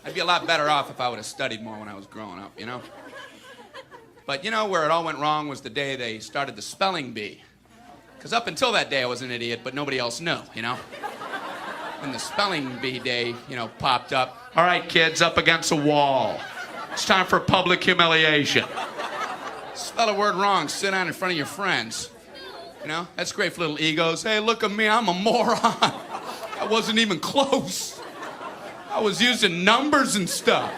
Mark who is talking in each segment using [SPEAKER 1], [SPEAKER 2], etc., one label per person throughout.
[SPEAKER 1] I'd be a lot better off if I would have studied more when I was growing up, you know? But you know where it all went wrong was the day they started the spelling bee. Because up until that day I was an idiot, but nobody else knew, you know? When the spelling bee day, you know, popped up. All right, kids, up against a wall. It's time for public humiliation. Spell a word wrong, sit down in front of your friends. You know, that's great for little egos. Hey, look at me, I'm a moron. I wasn't even close. I was using numbers and stuff.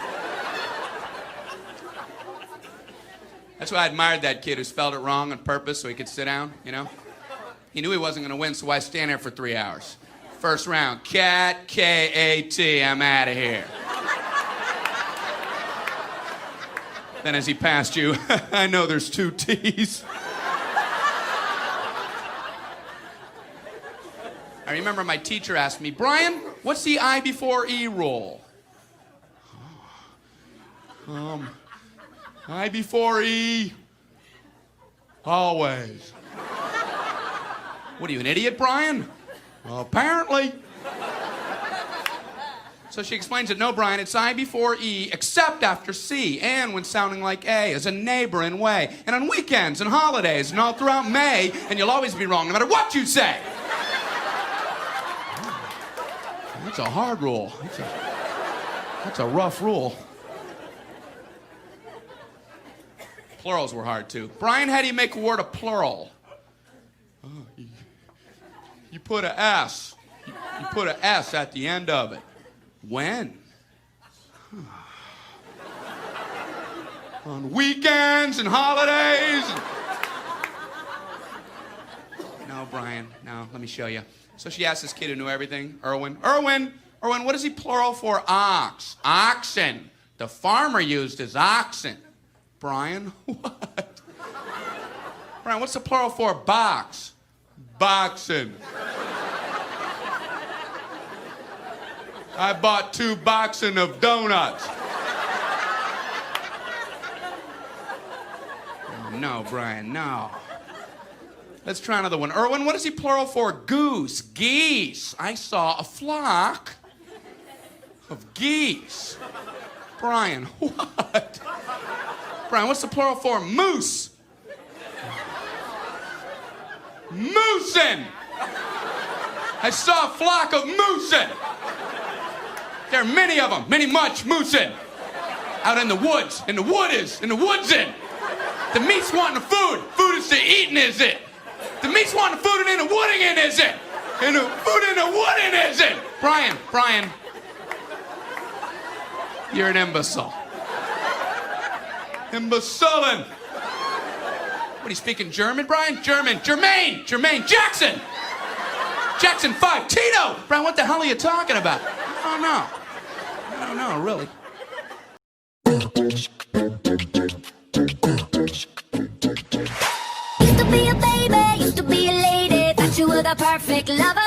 [SPEAKER 1] That's why I admired that kid who spelled it wrong on purpose so he could sit down, you know? He knew he wasn't going to win, so why stand there for 3 hours? First round, cat, K-A-T, I'm out of here. Then as he passed you, I know there's 2 T's. I remember my teacher asked me, Brian, what's the I before E rule? I before E, always. What are you, an idiot, Brian? Well, apparently. So she explains it, no, Brian, it's I before E, except after C, and when sounding like A, as a neighbor in way, and on weekends and holidays, and all throughout May, and you'll always be wrong, no matter what you say. That's a hard rule. That's a rough rule. Plurals were hard, too. Brian, how do you make a word a plural? You put a S. You put a S at the end of it. When? On weekends and holidays. No, Brian, no, let me show you. So she asked this kid who knew everything, Erwin, what is he plural for? Ox. Oxen. The farmer used his oxen. Brian, what? Brian, what's the plural for box? Boxen. I bought 2 boxen of donuts. Oh, no, Brian, no. Let's try another one. Erwin, what is he plural for? Goose. Geese. I saw a flock of geese. Brian, what? Brian, what's the plural for? Moose. Moosin. I saw a flock of moosin. There are many of them, much moosin. Out in the woods, in the woodsin. The meat's wanting the food. Food is to eating, is it? The meat's wanting the food and in the wooding in, is it? And the food in the wooding, is it? Brian, you're an imbecile. Imbecilin'. What, are you speaking German, Brian? German. Jermaine Jackson. Jackson 5. Tito. Brian, what the hell are you talking about? I don't know, really.
[SPEAKER 2] Used to be a baby, used to be a lady, thought you were the perfect lover.